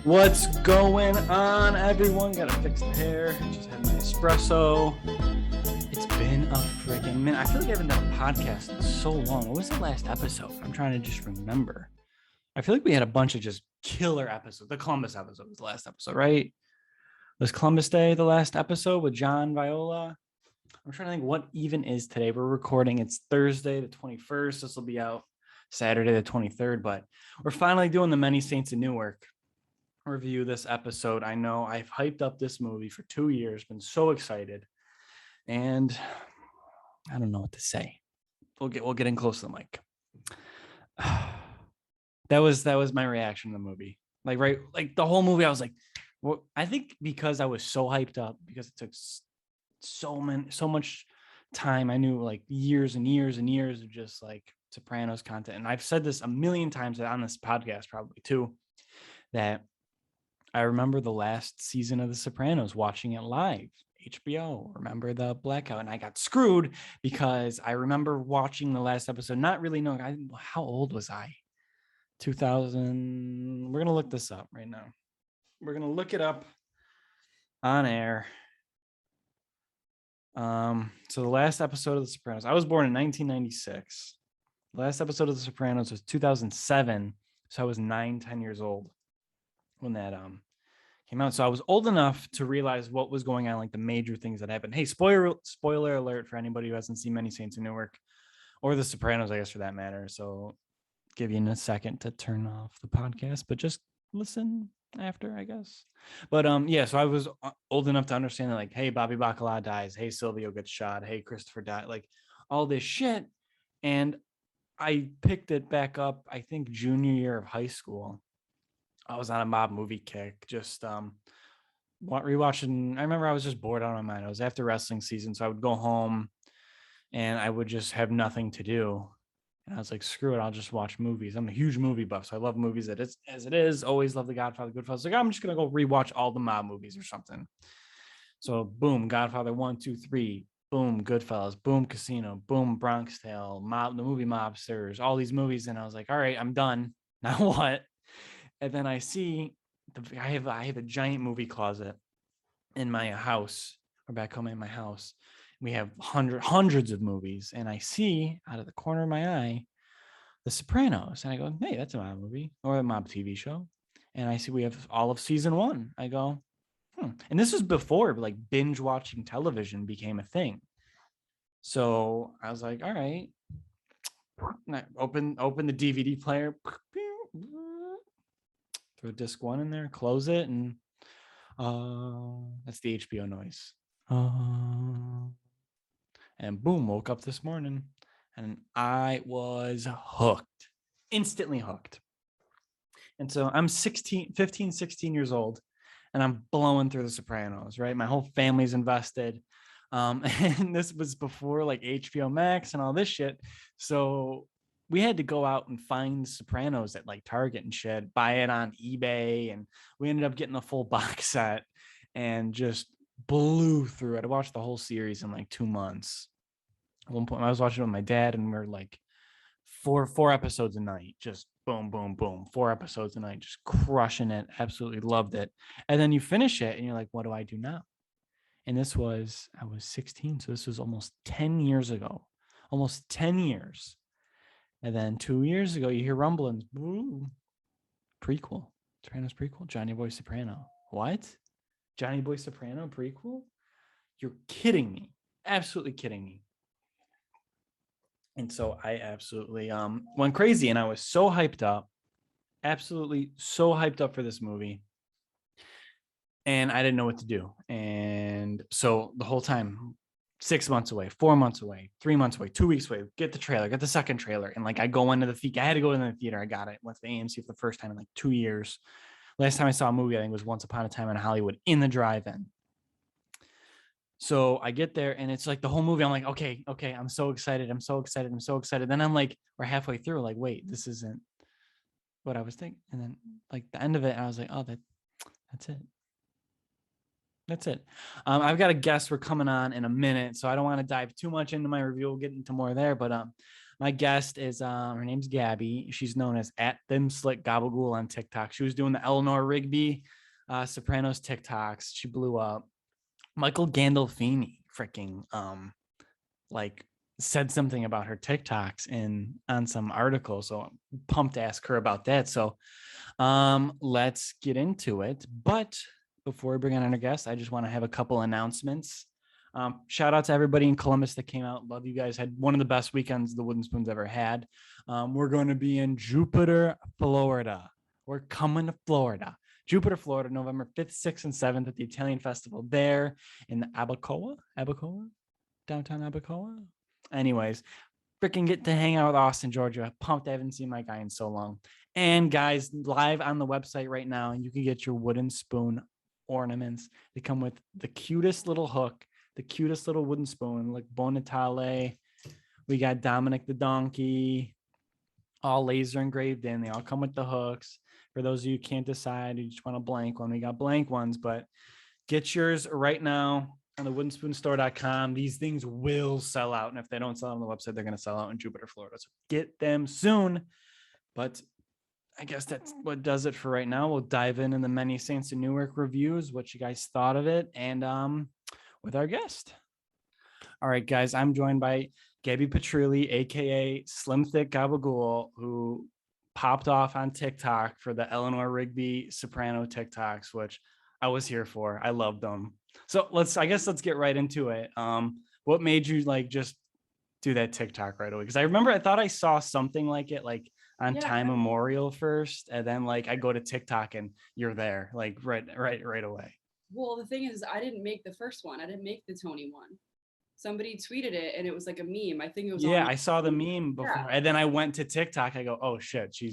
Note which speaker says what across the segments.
Speaker 1: What's going on, everyone? Gotta fix the hair. Just had my espresso. It's been a freaking minute. I feel like I haven't done a podcast in so long. What was the last episode? I'm trying to just remember. I feel like we had a bunch of just killer episodes. The Columbus episode was the last episode, right? Was Columbus Day the last episode with John Viola? I'm trying to think what even is today. We're recording. It's Thursday the 21st. This will be out Saturday the 23rd, but we're finally doing the Many Saints of Newark review this episode. I know I've hyped up this movie for 2 years, been so excited, and I don't know what to say. We'll get in close to the mic. That was my reaction to the movie. Like the whole movie, I was like, well, I think because I was so hyped up, because it took so much time. I knew like years and years and years of just like Sopranos content, and I've said this a million times on this podcast probably too, that I remember the last season of The Sopranos, watching it live, HBO. Remember the blackout, and I got screwed because I remember watching the last episode, not really knowing how old was I. 2000. We're gonna look this up right now. We're gonna look it up on air. So the last episode of The Sopranos, I was born in 1996. The last episode of The Sopranos was 2007, so I was 10 years old when that came out. So I was old enough to realize what was going on, like the major things that happened. Hey, spoiler alert for anybody who hasn't seen Many Saints of Newark or The Sopranos, I guess, for that matter. So give you a second to turn off the podcast, but just listen after, I guess. But yeah, so I was old enough to understand that, like, hey, Bobby Bacala dies, hey, Silvio gets shot, hey, Christopher died, like all this shit. And I picked it back up, I think, junior year of high school. I was on a mob movie kick, just rewatching. I remember I was just bored out of my mind. I was after wrestling season, so I would go home and I would just have nothing to do. And I was like, screw it, I'll just watch movies. I'm a huge movie buff, so I love movies as it is. Always love The Godfather, Goodfellas. Like, I'm just gonna go rewatch all the mob movies or something. So boom, Godfather 1, 2, 3. Boom, Goodfellas. Boom, Casino. Boom, Bronx Tale. Mob, the movie Mobsters. All these movies, and I was like, all right, I'm done. Now what? And then I see I have a giant movie closet in my house, or back home in my house. We have hundreds of movies, and I see out of the corner of my eye The Sopranos, and I go, hey, that's a mob movie or a mob TV show. And I see we have all of season 1. I go, and this was before like binge watching television became a thing. So I was like, all right, and I open the DVD player, throw disc 1 in there, close it, and that's the HBO noise. And boom, woke up this morning and I was hooked, instantly hooked. And so I'm 16 years old, and I'm blowing through The Sopranos, right? My whole family's invested. And this was before like HBO Max and all this shit. So we had to go out and find Sopranos at like Target and shit, buy it on eBay. And we ended up getting a full box set and just blew through it. I watched the whole series in like 2 months. At one point I was watching it with my dad, and we we're like four episodes a night, just boom, boom, boom, 4 episodes a night, just crushing it. Absolutely loved it. And then you finish it and you're like, what do I do now? And I was 16. So this was almost 10 years ago, almost 10 years. And then 2 years ago, you hear rumblings, ooh, prequel, Sopranos prequel, Johnny Boy Soprano. What? Johnny Boy Soprano prequel? You're kidding me. Absolutely kidding me. And so I absolutely went crazy, and I was so hyped up, absolutely so hyped up for this movie. And I didn't know what to do. And so the whole time, 6 months away, 4 months away, 3 months away, 2 weeks away, get the trailer, get the second trailer. And like I go into the theater, I had to go into the theater. I got it. Went to the AMC for the first time in like 2 years. Last time I saw a movie, I think, was Once Upon a Time in Hollywood in the drive-in. So I get there, and it's like the whole movie. I'm like, okay, I'm so excited. I'm so excited. Then I'm like, we're halfway through. Like, wait, this isn't what I was thinking. And then like the end of it, I was like, oh, that's it. That's it. I've got a guest we're coming on in a minute, so I don't want to dive too much into my review. We'll get into more there. But My guest is her name's Gaby. She's known as at Them Slick Gabagool on TikTok. She was doing the Elenor Rigby Sopranos Tik Toks. She blew up. Michael Gandolfini freaking like said something about her TikToks on some article. So I'm pumped to ask her about that. So let's get into it. But before we bring on our guest, I just want to have a couple announcements. Shout out to everybody in Columbus that came out. Love you guys. Had one of the best weekends the Wooden Spoons ever had. We're going to be in Jupiter, Florida. We're coming to Florida. Jupiter, Florida, November 5th, 6th, and 7th at the Italian Festival there in the Abacoa, downtown Abacoa. Anyways, freaking get to hang out with Austin, Georgia. Pumped. I haven't seen my guy in so long. And guys, live on the website right now, you can get your wooden spoon ornaments. They come with the cutest little hook, the cutest little wooden spoon, like Bon Natale. We got Dominic the Donkey, all laser engraved in. They all come with the hooks. For those of you who can't decide, you just want a blank one, we got blank ones, but get yours right now on the woodenspoonstore.com. These things will sell out. And if they don't sell on the website, they're going to sell out in Jupiter, Florida. So get them soon. But I guess that's what does it for right now. We'll dive in the Many Saints of Newark reviews, what you guys thought of it, and with our guest. All right, guys, I'm joined by Gaby Petrilli, aka Slim Thick Gabagool, who popped off on TikTok for the Elenor Rigby Soprano TikToks, which I was here for. I loved them. So let's get right into it. What made you like just do that TikTok right away? Because I remember I thought I saw something like it like on Time Memorial first, and then like I go to TikTok and you're there like right away.
Speaker 2: Well, the thing is, I didn't make the first one. I didn't make the Tony one. Somebody tweeted it and it was like a meme. I think it was
Speaker 1: I saw the meme before, and then I went to TikTok. I go, oh shit, she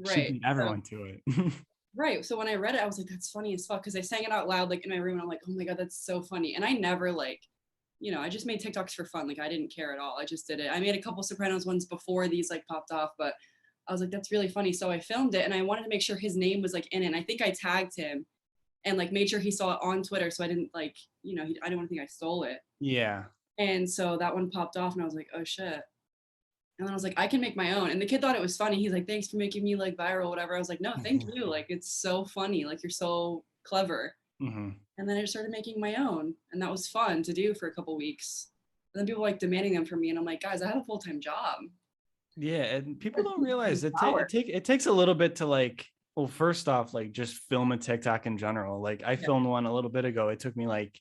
Speaker 1: beat everyone to it.
Speaker 2: Right. So when I read it, I was like, that's funny as fuck, because I sang it out loud like in my room and I'm like, oh my god, that's so funny. And I never like, I just made TikToks for fun. Like I didn't care at all. I just did it. I made a couple Sopranos ones before these like popped off, but I was like, that's really funny. So I filmed it and I wanted to make sure his name was like in it. And I think I tagged him and like made sure he saw it on Twitter. So I didn't like, I didn't want to think I stole it.
Speaker 1: Yeah.
Speaker 2: And so that one popped off and I was like, oh shit. And then I was like, I can make my own. And the kid thought it was funny. He's like, thanks for making me like viral, whatever. I was like, no, thank you. Like, it's so funny. Like, you're so clever.
Speaker 1: Mm-hmm.
Speaker 2: And then I just started making my own. And that was fun to do for a couple weeks. And then people like demanding them from me. And I'm like, guys, I have a full-time job.
Speaker 1: Yeah. And people don't realize it takes a little bit to like, well, first off, like just film a TikTok in general. Like I filmed one a little bit ago. It took me like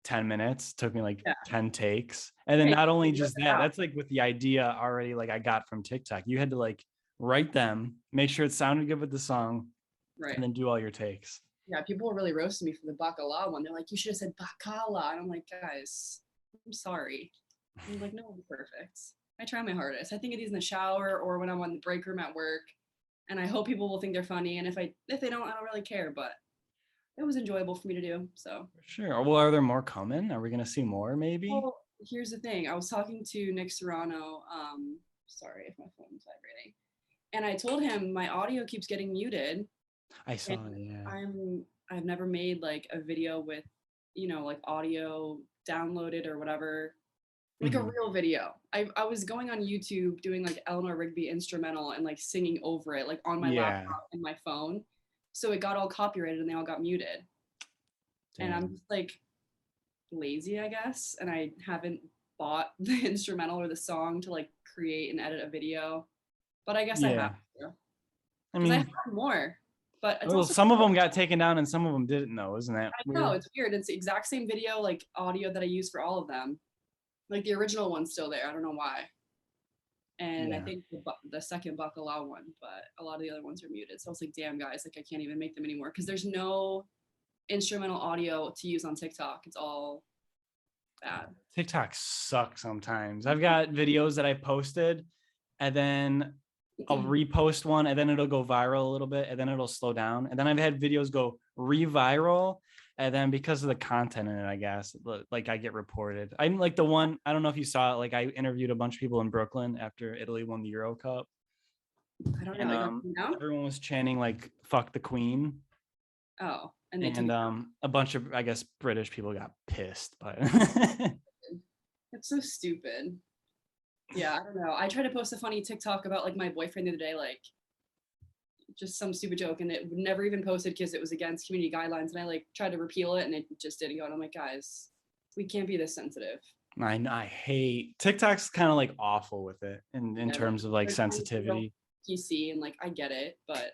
Speaker 1: 10 minutes, took me like 10 takes. And then not only just that, that's like with the idea already like I got from TikTok. You had to like write them, make sure it sounded good with the song, and then do all your takes.
Speaker 2: Yeah, people were really roasting me for the bacala one. They're like, you should have said bacala. And I'm like, guys, I'm sorry. I'm like, no, I'm perfect. I try my hardest. I think of these in the shower or when I'm on the break room at work. And I hope people will think they're funny. And if they don't, I don't really care. But it was enjoyable for me to do. So
Speaker 1: sure. Well, are there more coming? Are we gonna see more maybe?
Speaker 2: Well, here's the thing. I was talking to Nick Serrano. Sorry if my phone's vibrating. And I told him my audio keeps getting muted.
Speaker 1: I saw it, yeah.
Speaker 2: I've never made like a video with, like audio downloaded or whatever. Like a real video. I was going on YouTube doing like Elenor Rigby instrumental and like singing over it, like on my laptop and my phone. So it got all copyrighted and they all got muted. Damn. And I'm just like lazy, I guess. And I haven't bought the instrumental or the song to like create and edit a video. But I guess I have to. I mean, I have more. But it's
Speaker 1: some of them got taken down and some of them didn't know, isn't that
Speaker 2: weird? I know, it's weird. It's the exact same video, like audio that I use for all of them. Like the original one's still there. I don't know why. And I think the second Bacala one, but a lot of the other ones are muted. So I was like, damn guys, like I can't even make them anymore because there's no instrumental audio to use on TikTok. It's all bad.
Speaker 1: TikTok sucks sometimes. I've got videos that I posted and then I'll repost one and then it'll go viral a little bit and then it'll slow down. And then I've had videos go re-viral. And then because of the content in it, I guess, like I get reported. I'm like the one, I don't know if you saw it, like I interviewed a bunch of people in Brooklyn after Italy won the Euro Cup.
Speaker 2: I don't know.
Speaker 1: Everyone was chanting like, fuck the Queen.
Speaker 2: Oh.
Speaker 1: And a bunch of, I guess, British people got pissed. But
Speaker 2: it's so stupid. Yeah, I don't know. I tried to post a funny TikTok about like my boyfriend the other day, like just some stupid joke, and it never even posted because it was against community guidelines. And I like tried to repeal it, and it just didn't go. And I'm like, guys, we can't be this sensitive.
Speaker 1: I hate TikTok's kind of like awful with it in
Speaker 2: Yeah, like
Speaker 1: terms of like
Speaker 2: they're trying to be real
Speaker 1: sensitivity.
Speaker 2: PC, and like I get it, but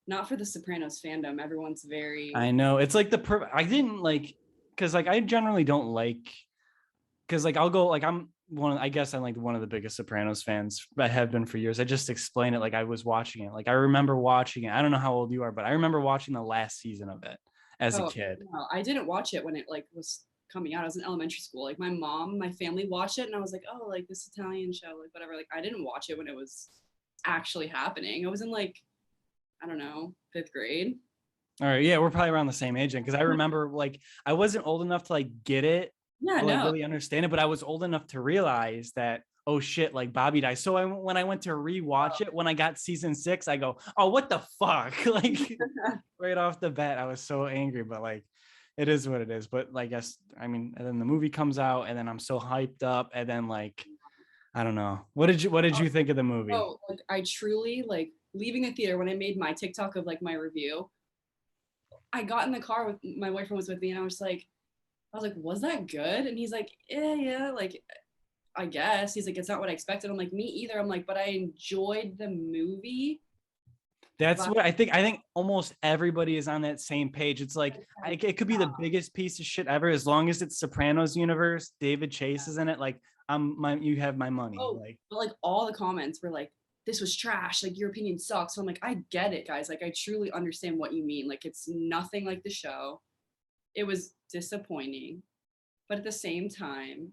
Speaker 2: not for the Sopranos fandom. Everyone's very
Speaker 1: I know it's like I didn't like because like I generally don't like because like I'll go like I guess I'm like one of the biggest Sopranos fans. I have been for years. I just explain it like I was watching it. Like I remember watching it. I don't know how old you are, but I remember watching the last season of it as a
Speaker 2: oh
Speaker 1: kid.
Speaker 2: no, I didn't watch it when it like was coming out. I was in elementary school. Like my family watched it, and I was like, oh, like this Italian show, like whatever. Like I didn't watch it when it was actually happening. I was in like I don't know 5th grade.
Speaker 1: All right, yeah, we're probably around the same age then because I remember like I wasn't old enough to like get it
Speaker 2: Yeah,
Speaker 1: or like
Speaker 2: no.
Speaker 1: really understand it, but I was old enough to realize that oh shit, like Bobby died. So when I went to rewatch it, when I got season 6, I go, oh what the fuck, like right off the bat, I was so angry, but like it is what it is. But like, I mean, and then the movie comes out, and then I'm so hyped up, and then like I don't know, what did you think of the movie?
Speaker 2: Oh, like I truly like leaving the theater when I made my TikTok of like my review. I got in the car with my boyfriend was with me, and I was like, was that good? And he's like, yeah, like I guess. He's like, it's not what I expected. I'm like, me either. I'm like, but I enjoyed the movie.
Speaker 1: That's
Speaker 2: But
Speaker 1: what I think. I think almost everybody is on that same page. It's like it could be the biggest piece of shit ever, as long as it's Sopranos universe. David Chase is in it. Like you have my money.
Speaker 2: oh,
Speaker 1: Like
Speaker 2: but like all the comments were like, this was trash. Like your opinion sucks. So I'm like, I get it, guys. Like I truly understand what you mean. Like it's nothing like the show. It was disappointing, but at the same time,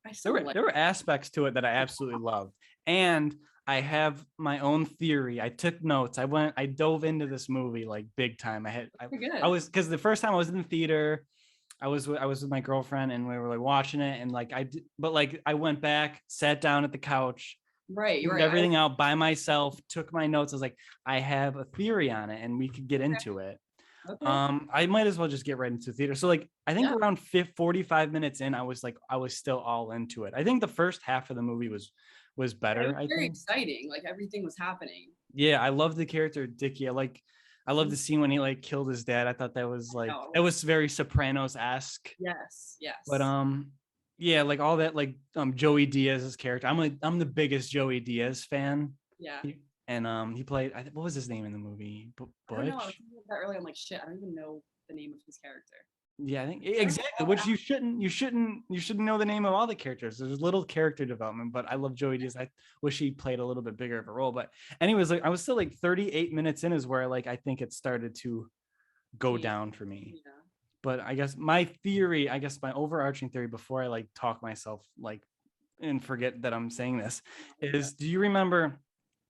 Speaker 2: I
Speaker 1: there
Speaker 2: still
Speaker 1: were
Speaker 2: like.
Speaker 1: there were aspects to it that I absolutely loved, and I have my own theory. I took notes. I dove into this movie like big time.
Speaker 2: Pretty
Speaker 1: I
Speaker 2: good.
Speaker 1: was because the first time I was in the theater, I was with my girlfriend, and we were like watching it, and like but like I went back, sat down at the couch,
Speaker 2: Right, you're
Speaker 1: figured
Speaker 2: right.
Speaker 1: everything out by myself, took my notes. I was like, I have a theory on it, and we could get into it.
Speaker 2: Okay.
Speaker 1: I might as well just get right into the theater. So like I think
Speaker 2: Yeah.
Speaker 1: around 45 minutes in, I was still all into it. I think the first half of the movie was
Speaker 2: It
Speaker 1: better,
Speaker 2: was
Speaker 1: I
Speaker 2: very
Speaker 1: think.
Speaker 2: exciting. Like everything was happening.
Speaker 1: Yeah, I love the character Dicky. I love
Speaker 2: Mhm.
Speaker 1: the scene when he like killed his dad. I thought that was like
Speaker 2: No, it
Speaker 1: it
Speaker 2: was
Speaker 1: was very Sopranos-esque.
Speaker 2: yes,
Speaker 1: But
Speaker 2: yes.
Speaker 1: yeah, like all that like Joey Diaz's character. I'm the biggest Joey Diaz fan.
Speaker 2: Yeah.
Speaker 1: And he played what was his name in the movie?
Speaker 2: I don't know. I was
Speaker 1: Butch?
Speaker 2: thinking of that earlier. I'm like, shit, I don't even know the name of his character.
Speaker 1: Yeah, I think
Speaker 2: I don't
Speaker 1: exactly. Which you shouldn't know the name of all the characters. There's little character development, but I love Joey Diaz. I wish he played a little bit bigger of a role. But anyways, like I was still like 38 minutes in is where like I think it started to go
Speaker 2: Yeah.
Speaker 1: down for me.
Speaker 2: Yeah.
Speaker 1: But I guess my overarching theory before I like talk myself like and forget that I'm saying this
Speaker 2: You're good.
Speaker 1: is do you remember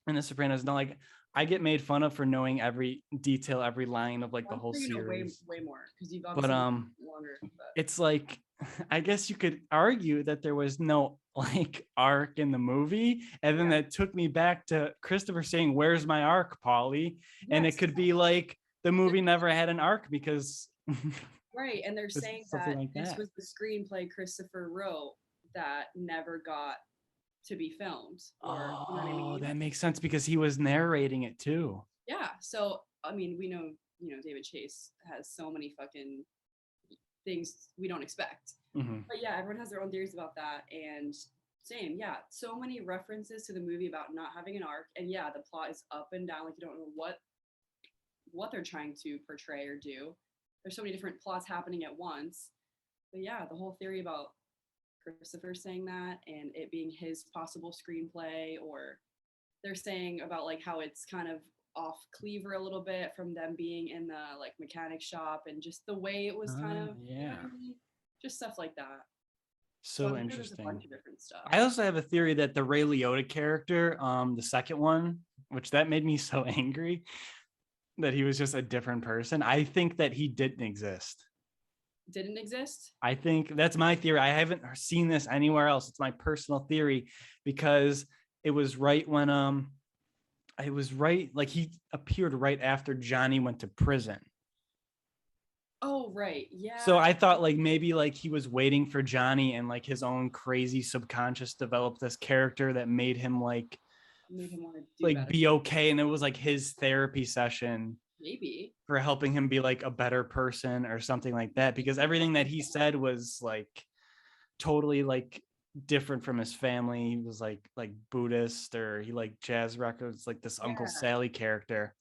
Speaker 1: in The Sopranos? No, like I get made fun of for knowing every detail, every line of like the
Speaker 2: I'm
Speaker 1: whole
Speaker 2: sure you know
Speaker 1: series.
Speaker 2: way more because you've
Speaker 1: But
Speaker 2: obviously been longer. But
Speaker 1: it's like I guess you could argue that there was no like arc in the movie, and then
Speaker 2: yeah.
Speaker 1: that took me back to Christopher saying, "Where's my arc, Polly?" And it
Speaker 2: Yes.
Speaker 1: could be like the movie never had an arc because
Speaker 2: Right. And they're
Speaker 1: it's
Speaker 2: saying
Speaker 1: something
Speaker 2: that
Speaker 1: like
Speaker 2: this
Speaker 1: that.
Speaker 2: was the screenplay Christopher wrote that never got to be filmed, or you know what I
Speaker 1: Oh,
Speaker 2: mean?
Speaker 1: that makes sense because he was narrating it too.
Speaker 2: Yeah. So I mean, we know, David Chase has so many fucking things we don't expect.
Speaker 1: Mhm.
Speaker 2: But yeah, everyone has their own theories about that. And same, yeah, so many references to the movie about not having an arc. And yeah, the plot is up and down. Like you don't know what they're trying to portray or do. There's so many different plots happening at once. But yeah, the whole theory about Christopher saying that and it being his possible screenplay, or they're saying about like how it's kind of off Cleaver a little bit from them being in the like mechanic shop and just the way it was kind of, you know
Speaker 1: Yeah.
Speaker 2: what I mean? Just stuff like that. So
Speaker 1: So
Speaker 2: I'm sure there's a bunch
Speaker 1: interesting.
Speaker 2: of different stuff.
Speaker 1: I also have a theory that the Ray Liotta character, the second one, which that made me so angry that he was just a different person. I think that he didn't exist.
Speaker 2: Didn't exist.
Speaker 1: I think that's my theory. I haven't seen this anywhere else. It's my personal theory because it was right when it was right like he appeared right after Johnny went to prison.
Speaker 2: Oh, right. Yeah.
Speaker 1: So I thought like maybe like he was waiting for Johnny and like his own crazy subconscious developed this character that made him
Speaker 2: Made him want to do better.
Speaker 1: be okay. And it was like his therapy session
Speaker 2: Maybe.
Speaker 1: for helping him be like a better person or something like that. Because everything that he said was like totally like different from his family. He was like Buddhist, or he liked jazz records, like this Uncle
Speaker 2: Yeah.
Speaker 1: Sally character.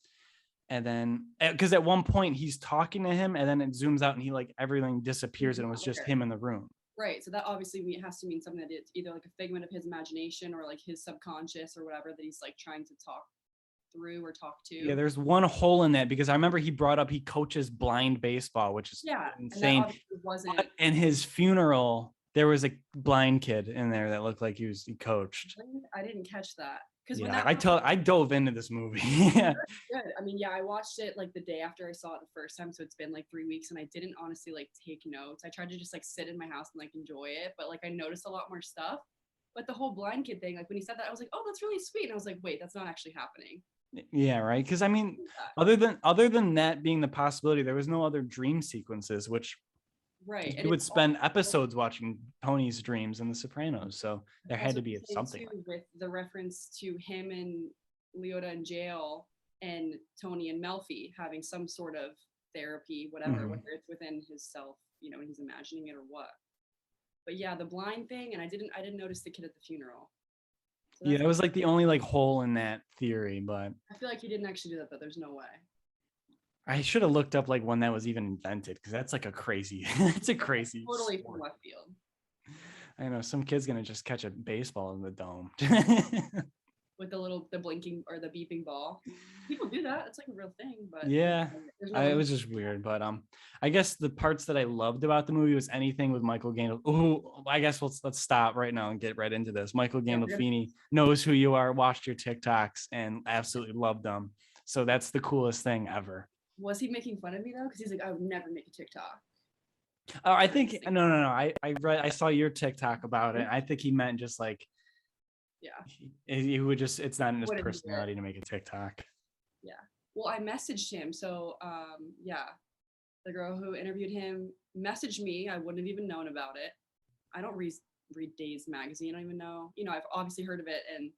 Speaker 1: And then because at one point he's talking to him and then it zooms out and he like everything disappears and it was just him in the room.
Speaker 2: Right. So that obviously has to mean something that it's either like a figment of his imagination or like his subconscious or whatever that he's like trying to talk through or talk to.
Speaker 1: Yeah, there's one hole in that because I remember he brought up he coaches blind baseball, which is insane.
Speaker 2: And that wasn't.
Speaker 1: But in his funeral, there was a blind kid in there that looked like he coached.
Speaker 2: I didn't catch that.
Speaker 1: Yeah, I dove into this movie. Yeah.
Speaker 2: Good. I mean, yeah, I watched it like the day after I saw it the first time, so it's been like 3 weeks, and I didn't honestly like take notes. I tried to just like sit in my house and like enjoy it, but like I noticed a lot more stuff. But the whole blind kid thing, like when he said that, I was like, oh, that's really sweet, and I was like, wait, that's not actually happening.
Speaker 1: Yeah, right. Because I mean, other than that being the possibility, there was no other dream sequences, which
Speaker 2: right.
Speaker 1: You would spend episodes watching Tony's dreams in The Sopranos, so there had to be something
Speaker 2: with the reference to him and Leota in jail and Tony and Melfi having some sort of therapy, whatever, whether it's within his self, you know, and he's imagining it or what. But yeah, the blind thing, and I didn't notice the kid at the funeral.
Speaker 1: So yeah, it was like the only like hole in that theory, but
Speaker 2: I feel like he didn't actually do that, though. There's no way.
Speaker 1: I should have looked up like when that was even invented, because that's like a crazy, it's a crazy
Speaker 2: totally sport. From left field.
Speaker 1: I know some kid's gonna just catch a baseball in the dome.
Speaker 2: With the blinking or the beeping ball. People do that. It's like a real thing, but
Speaker 1: yeah, it was just weird. But I guess the parts that I loved about the movie was anything with Michael Gandolfini. Oh, I guess let's stop right now and get right into this. Michael Gandolfini knows who you are, watched your TikToks, and absolutely loved them. So that's the coolest thing ever.
Speaker 2: Was he making fun of me though? Because he's like, I would never make a TikTok.
Speaker 1: Oh, I think no. I saw your TikTok about it. I think he meant just like, he would just, it's not in his personality to make a TikTok.
Speaker 2: Yeah. Well, I messaged him. So the girl who interviewed him messaged me. I wouldn't have even known about it. I don't read Days magazine. I don't even know. You know, I've obviously heard of it, and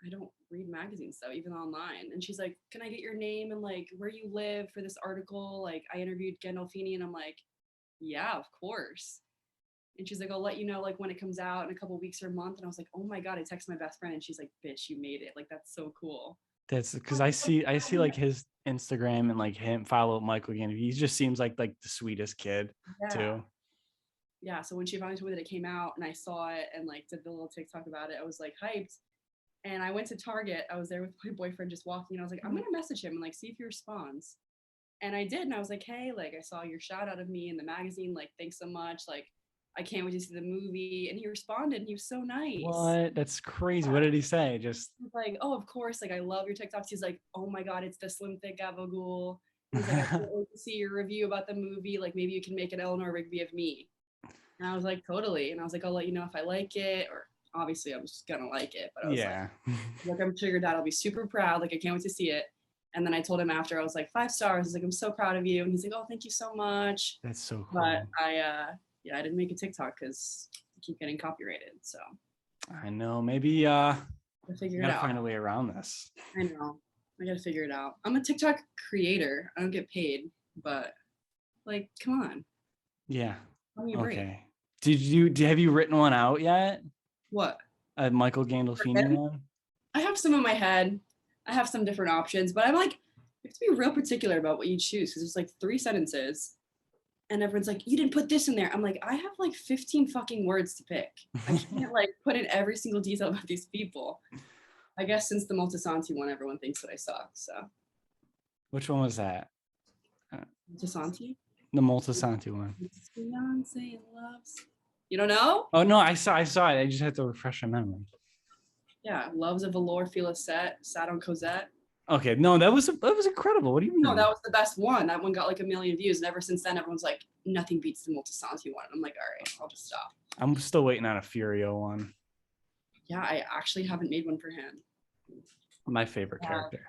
Speaker 2: I don't read magazines though, even online. And she's like, can I get your name and like where you live for this article? Like I interviewed Gandolfini, and I'm like, yeah, of course. And she's like, I'll let you know like when it comes out in a couple weeks or a month. And I was like, oh my God, I texted my best friend and she's like, bitch, you made it. Like, that's so cool.
Speaker 1: That's because I see like his Instagram and like him follow Michael Gandolfini. He just seems like the sweetest kid too.
Speaker 2: Yeah. So when she finally told me that it came out and I saw it and like did the little TikTok about it, I was like hyped. And I went to Target. I was there with my boyfriend just walking. And I was like, I'm going to message him and like see if he responds. And I did. And I was like, hey, like I saw your shout out of me in the magazine. Like, thanks so much. Like, I can't wait to see the movie. And he responded and he was so nice.
Speaker 1: What? That's crazy. What did he say? Just
Speaker 2: like, oh, of course. Like, I love your TikToks. He's like, oh my God, it's the Slim Thick Gabagool. He's like, I can't wait to see your review about the movie. Like, maybe you can make an Elenor Rigby of me. And I was like, totally. And I was like, I'll let you know if I like it. Or obviously I'm just gonna like it. But I was like, I'm sure your dad will be super proud. Like, I can't wait to see it. And then I told him after, I was like, 5 stars. He's like, I'm so proud of you. And he's like, oh, thank you so much.
Speaker 1: That's so cool.
Speaker 2: But I didn't make a TikTok because I keep getting copyrighted. So
Speaker 1: I know. Maybe
Speaker 2: I gotta
Speaker 1: find a way around this.
Speaker 2: I know. I gotta figure it out. I'm a TikTok creator. I don't get paid, but like, come on.
Speaker 1: Yeah. Okay. Have you written one out yet?
Speaker 2: What?
Speaker 1: A Michael Gandolfini one?
Speaker 2: I have some in my head. I have some different options, but I'm like, you have to be real particular about what you choose because there's like 3 sentences and everyone's like, you didn't put this in there. I'm like, I have like 15 fucking words to pick. I can't like put in every single detail about these people. I guess since the Moltisanti one, everyone thinks that I suck, so. Which
Speaker 1: one was that?
Speaker 2: Moltisanti?
Speaker 1: The Moltisanti one.
Speaker 2: Beyonce loves. You don't know?
Speaker 1: Oh no, I saw it. I just had to refresh my memory.
Speaker 2: Yeah, loves a velour filosette, sat on Cosette.
Speaker 1: Okay, no, that was incredible. What do you mean?
Speaker 2: No, that was the best one. That one got like 1 million views, and ever since then, everyone's like, nothing beats the Moltisanti one. I'm like, all right, I'll just stop.
Speaker 1: I'm still waiting on a Furio one.
Speaker 2: Yeah, I actually haven't made one for him.
Speaker 1: My favorite character.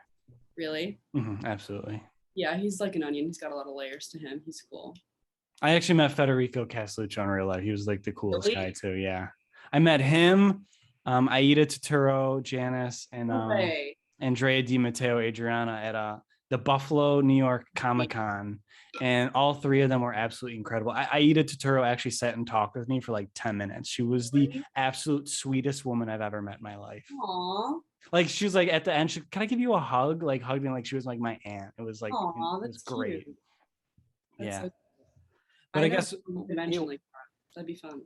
Speaker 2: Really?
Speaker 1: Absolutely.
Speaker 2: Yeah, he's like an onion. He's got a lot of layers to him. He's cool.
Speaker 1: I actually met Federico Castelluccio in real life. He was like the coolest guy
Speaker 2: Really?
Speaker 1: too. Yeah, I met him, Aida Turturro, Janice, and
Speaker 2: No way.
Speaker 1: Andrea Di Matteo, Adriana at the Buffalo, New York Comic Con, and all three of them were absolutely incredible. Aida Turturro actually sat and talked with me for like 10 minutes. She was the
Speaker 2: Really?
Speaker 1: absolute sweetest woman I've ever met in my life.
Speaker 2: Aw.
Speaker 1: Like she was like at the end, can I give you a hug? Like hugged me like she was like my aunt. It was like
Speaker 2: Aw,
Speaker 1: it was
Speaker 2: that's cute.
Speaker 1: great.
Speaker 2: That's
Speaker 1: Yeah,
Speaker 2: so
Speaker 1: but
Speaker 2: I
Speaker 1: I
Speaker 2: never
Speaker 1: guess
Speaker 2: been to a convention like that. That'd be fun.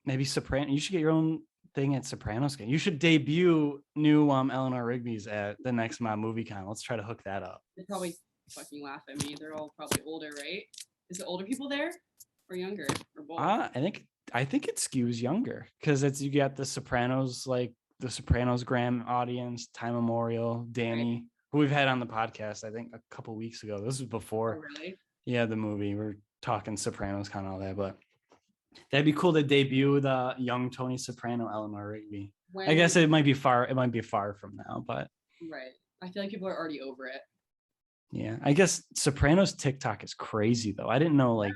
Speaker 1: maybe Soprano. You should get your own thing at Sopranos game. You should debut new Elenor Rigby's at the next Mob Movie Con. Let's try to hook that up.
Speaker 2: They'd probably fucking laugh at me. They're all probably older, right? Is it older people there or younger or both?
Speaker 1: I think it skews younger because it's you got the Sopranos, like the Sopranos Graham audience, Time Memorial, Danny,
Speaker 2: Right.
Speaker 1: who we've had on the podcast, I think a couple weeks ago. This was
Speaker 2: Oh,
Speaker 1: before
Speaker 2: really?
Speaker 1: the movie. We're talking Sopranos kind of all that, but that'd be cool to debut the young Tony Soprano, Elenor Rigby. I guess it might be far from now, but
Speaker 2: Right. I feel like people are already over it.
Speaker 1: yeah, I guess Sopranos TikTok is crazy though. I didn't know like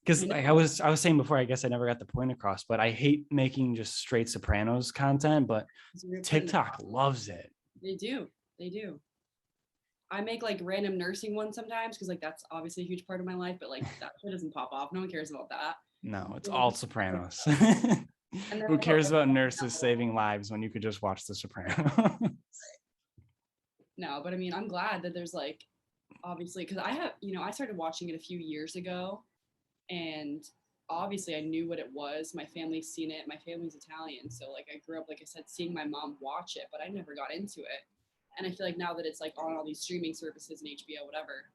Speaker 1: because I was saying before, I guess I never got the point across, but I hate making just straight Sopranos content, but TikTok loves it.
Speaker 2: They do. They do. I make like random nursing ones sometimes because like that's obviously a huge part of my life, but like that shit doesn't pop off. No one cares about that.
Speaker 1: No, it's all Sopranos. Who
Speaker 2: like,
Speaker 1: cares about nurses saving lives when you could just watch The Sopranos?
Speaker 2: No, but I mean, I'm glad that there's like obviously because I have, I started watching it a few years ago and obviously I knew what it was. My family's seen it. My family's Italian. So like I grew up, like I said, seeing my mom watch it, but I never got into it. And I feel like now that it's like on all these streaming services and HBO, whatever,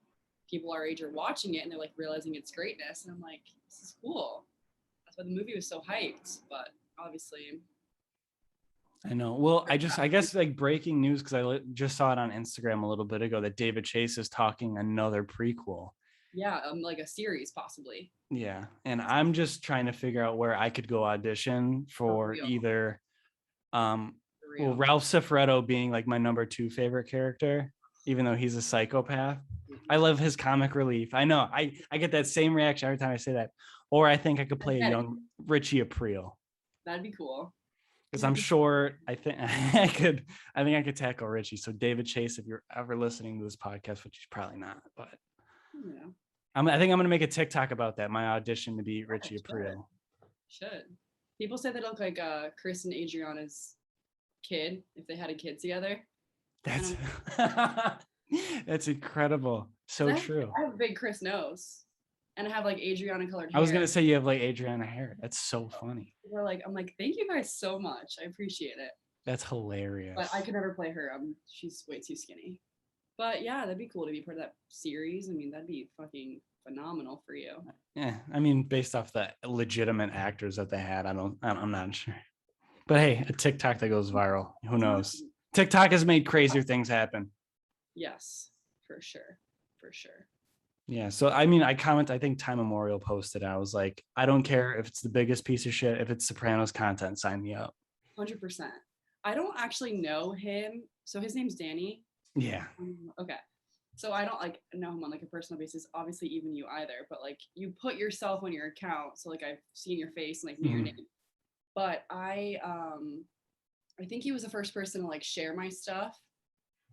Speaker 2: people our age are watching it and they're like realizing its greatness. And I'm like, this is cool. That's why the movie was so hyped. But obviously,
Speaker 1: I know. Well, I guess like breaking news because I just saw it on Instagram a little bit ago that David Chase is talking another prequel.
Speaker 2: Yeah, like a series possibly.
Speaker 1: Yeah, and I'm just trying to figure out where I could go audition for either well, Ralph Cifaretto being like my number 2 favorite character, even though he's a psychopath. I love his comic relief. I know I get that same reaction every time I say that. Or I think I could play a young Richie Aprile.
Speaker 2: That'd be cool.
Speaker 1: Because I'm sure I think I could tackle Richie. So David Chase, if you're ever listening to this podcast, which he's probably not, but
Speaker 2: yeah.
Speaker 1: I think I'm gonna make a TikTok about that. My audition to be Richie Aprile.
Speaker 2: Should. People say they look like Chris and Adriana's kid if they had a kid together.
Speaker 1: That's that's incredible. So true.
Speaker 2: I have a big Chris nose. And I have like Adriana colored hair.
Speaker 1: I was gonna say you have like Adriana hair. That's so funny.
Speaker 2: I'm like, thank you guys so much. I appreciate it.
Speaker 1: That's hilarious.
Speaker 2: But I could never play her. She's way too skinny. But yeah, that'd be cool to be part of that series. I mean, that'd be fucking phenomenal for you.
Speaker 1: Yeah, I mean, based off the legitimate actors that they had, I'm not sure. But hey, a TikTok that goes viral. Who knows? TikTok has made crazier things happen.
Speaker 2: Yes, for sure. For sure.
Speaker 1: Yeah. So, I mean, I think Time Memorial posted, I was like, I don't care if it's the biggest piece of shit. If it's Sopranos content, sign me up.
Speaker 2: 100%. I don't actually know him. So his name's Danny.
Speaker 1: Yeah.
Speaker 2: Okay. So I don't like know him on like a personal basis, obviously even you either, but like you put yourself on your account. So like I've seen your face and like knew your name. But I think he was the first person to like share my stuff,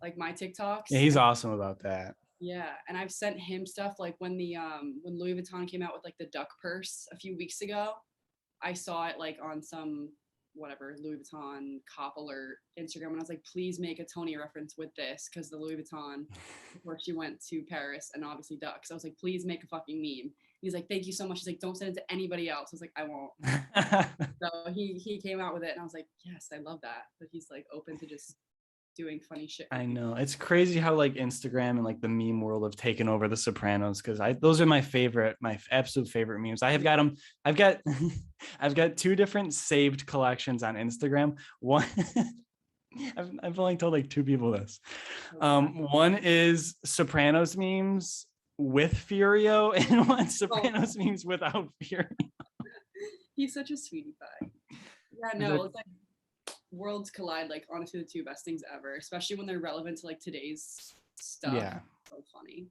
Speaker 2: like my TikToks.
Speaker 1: Yeah, he's awesome about that.
Speaker 2: Yeah, and I've sent him stuff like when when Louis Vuitton came out with like the duck purse a few weeks ago. I saw it like on some whatever Louis Vuitton cop alert Instagram, and I was like, please make a Tony reference with this because the Louis Vuitton where she went to Paris and obviously ducks. I was like, please make a fucking meme. He's like, thank you so much. He's like, don't send it to anybody else. I was like, I won't. So he came out with it, and I was like, yes, I love that. But he's like open to just doing funny shit.
Speaker 1: I know, it's crazy how like Instagram and like the meme world have taken over the Sopranos because those are my absolute favorite memes. I've got 2 different saved collections on Instagram. One I've only told like 2 people this. One is Sopranos memes with Furio and one Sopranos memes without Furio.
Speaker 2: He's such a sweetie pie. Yeah, no, it's like worlds collide. Like honestly, the 2 best things ever, especially when they're relevant to like today's stuff.
Speaker 1: Yeah,
Speaker 2: so funny.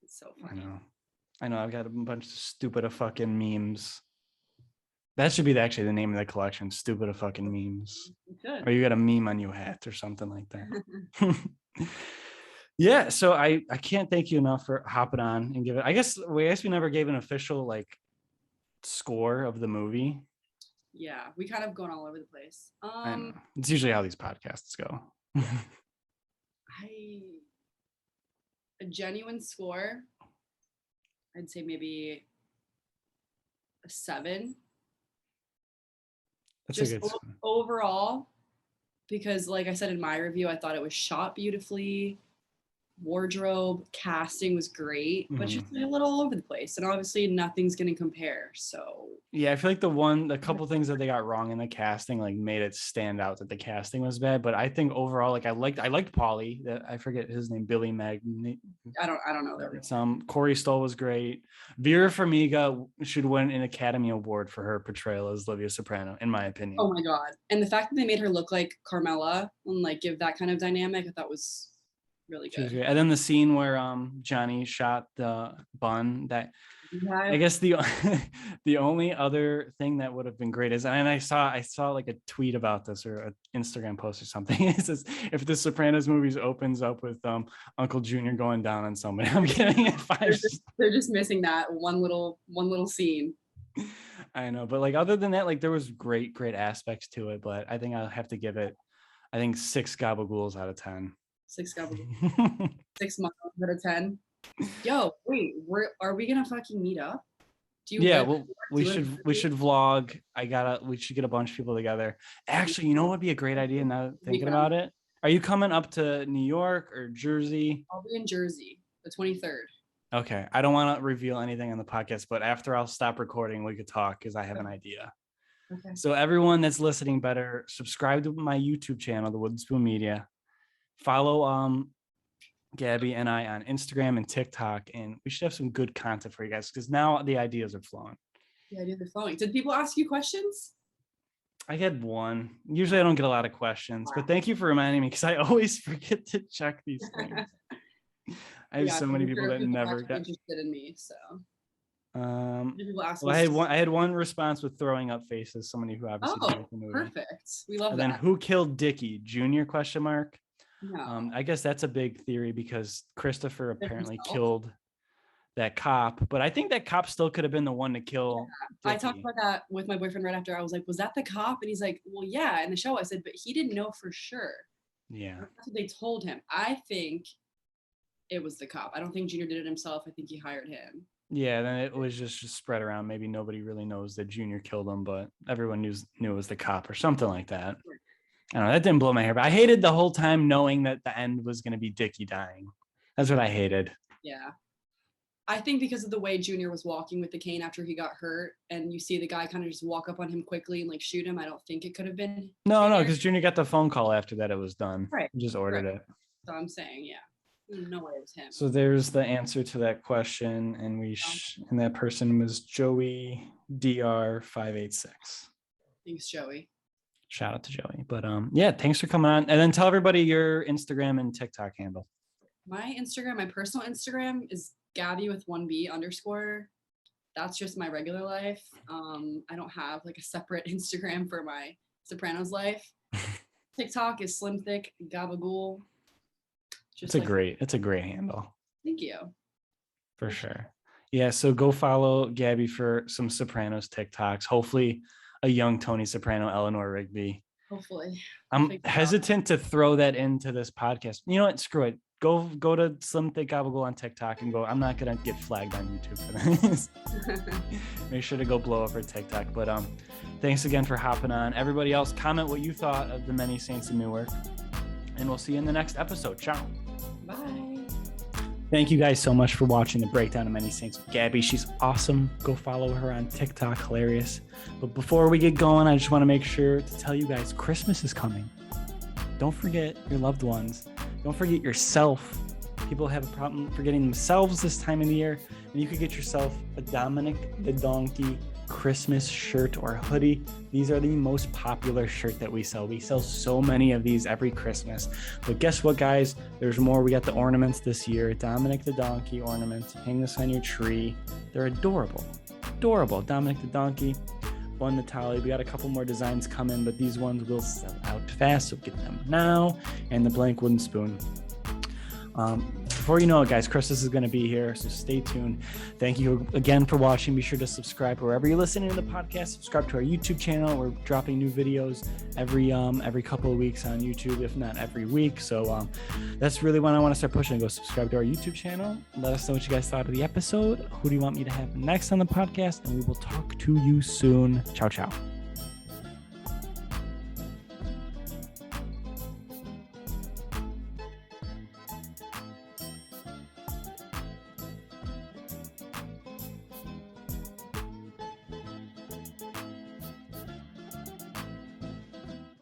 Speaker 2: It's so
Speaker 1: I
Speaker 2: funny.
Speaker 1: know. I've got a bunch of stupid fucking memes. That should be actually the name of the collection. Stupid fucking memes. Or you got a meme on your hat or something like that. Yeah. So I can't thank you enough for hopping on and give it. I guess we never gave an official like score of the movie.
Speaker 2: Yeah, we kind of going all over the place.
Speaker 1: I know. It's usually how these podcasts go.
Speaker 2: A genuine score, I'd say maybe a 7.
Speaker 1: That's
Speaker 2: Just
Speaker 1: a good
Speaker 2: overall, because like I said in my review, I thought it was shot beautifully. Wardrobe, casting was great, but just a little all over the place. And obviously nothing's going to compare. So
Speaker 1: yeah, I feel like the couple things that they got wrong in the casting like made it stand out that the casting was bad. But I think overall, like I liked Pauly. I forget his name, Billy Magnet.
Speaker 2: I don't know that.
Speaker 1: Corey Stoll was great. Vera Farmiga should win an Academy Award for her portrayal as Livia Soprano, in my opinion.
Speaker 2: Oh my god! And the fact that they made her look like Carmela and like give that kind of dynamic, I thought was really good.
Speaker 1: And then the scene where Johnny shot the bun, that I guess the only other thing that would have been great is, and I saw like a tweet about this or an Instagram post or something. It says if the Sopranos movies opens up with Uncle Junior going down on somebody, I'm getting it.
Speaker 2: They're just missing that one little scene.
Speaker 1: I know, but like other than that, like there was great aspects to it, but I think I'll have to give it 6 gabagools out of 10.
Speaker 2: 6 gabagools. 6 miles out of 10. Yo, wait, are we gonna fucking meet up?
Speaker 1: We should vlog. We should get a bunch of people together. Actually, you know what would be a great idea now thinking about it? Are you coming up to New York or Jersey?
Speaker 2: I'll be in Jersey the 23rd.
Speaker 1: Okay. I don't want to reveal anything on the podcast, but after I'll stop recording, we could talk because I have an idea.
Speaker 2: Okay.
Speaker 1: So everyone that's listening better subscribe to my YouTube channel, the Wooden Spoon Media. Follow Gabby and I on Instagram and TikTok, and we should have some good content for you guys because now the ideas are flowing.
Speaker 2: The ideas are flowing. Did people ask you questions?
Speaker 1: I had one. Usually I don't get a lot of questions, but thank you for reminding me because I always forget to check these things. I have so many people that never got
Speaker 2: interested in me. So
Speaker 1: I had one response with throwing up faces. Somebody who obviously did the movie.
Speaker 2: Perfect. We love that.
Speaker 1: And then who killed Dicky? Junior ?
Speaker 2: No.
Speaker 1: I guess that's a big theory because Christopher apparently killed that cop, but I think that cop still could have been the one to kill.
Speaker 2: Yeah. I talked about that with my boyfriend right after. I was like, was that the cop? And he's like, well, yeah. In the show, I said, but he didn't know for sure.
Speaker 1: Yeah.
Speaker 2: That's what they told him. I think it was the cop. I don't think Junior did it himself. I think he hired him.
Speaker 1: Yeah, then it was just spread around. Maybe nobody really knows that Junior killed him, but everyone knew it was the cop or something like that. I don't know, that didn't blow my hair, but I hated the whole time knowing that the end was going to be Dicky dying. That's what I hated.
Speaker 2: Yeah. I think because of the way Junior was walking with the cane after he got hurt, and you see the guy kind of just walk up on him quickly and like shoot him, I don't think it could have been.
Speaker 1: No, because Junior got the phone call after that it was done.
Speaker 2: Right.
Speaker 1: He just ordered it.
Speaker 2: So I'm saying, yeah. No way it was him.
Speaker 1: So there's the answer to that question, and and that person was Joey DR586.
Speaker 2: Thanks, Joey.
Speaker 1: Shout out to Joey. But yeah, thanks for coming on. And then tell everybody your Instagram and TikTok handle.
Speaker 2: My personal Instagram is Gaby with 1B_. That's just my regular life. I don't have like a separate Instagram for my Sopranos life. TikTok is Slim Thick Gabagool.
Speaker 1: It's a great handle.
Speaker 2: Thank you.
Speaker 1: For sure. Yeah, so go follow Gabby for some Sopranos TikToks. Hopefully a young Tony Soprano, Elenor Rigby.
Speaker 2: Hopefully.
Speaker 1: I'm hesitant to throw that into this podcast. You know what? Screw it. Go to Slim Thick Gabagool on TikTok and go. I'm not gonna get flagged on YouTube for this. Make sure to go blow up her TikTok. But thanks again for hopping on. Everybody else, comment what you thought of the Many Saints of Newark. And we'll see you in the next episode. Ciao.
Speaker 2: Bye.
Speaker 1: Thank you guys so much for watching the breakdown of Many Saints with Gabby. She's awesome. Go follow her on TikTok. Hilarious. But before we get going, I just want to make sure to tell you guys Christmas is coming. Don't forget your loved ones. Don't forget yourself. People have a problem forgetting themselves this time of the year. And you could get yourself a Dominic the Donkey Christmas shirt or hoodie. These are the most popular shirt that we sell. We sell so many of these every Christmas. But guess what, guys? There's more. We got the ornaments this year. Dominic the Donkey ornaments. Hang this on your tree. They're adorable. Adorable. Dominic the Donkey. One Natalie. We got a couple more designs coming, but these ones will sell out fast, so get them now. And the blank wooden spoon. Before you know it, guys, Christmas is going to be here, so stay tuned. Thank you again for watching. Be sure to subscribe wherever you're listening to the podcast. Subscribe to our YouTube channel. We're dropping new videos every couple of weeks on YouTube, if not every week. So that's really when I want to start pushing. Go subscribe to our YouTube channel. Let us know what you guys thought of the episode. Who do you want me to have next on the podcast? And we will talk to you soon. Ciao, ciao.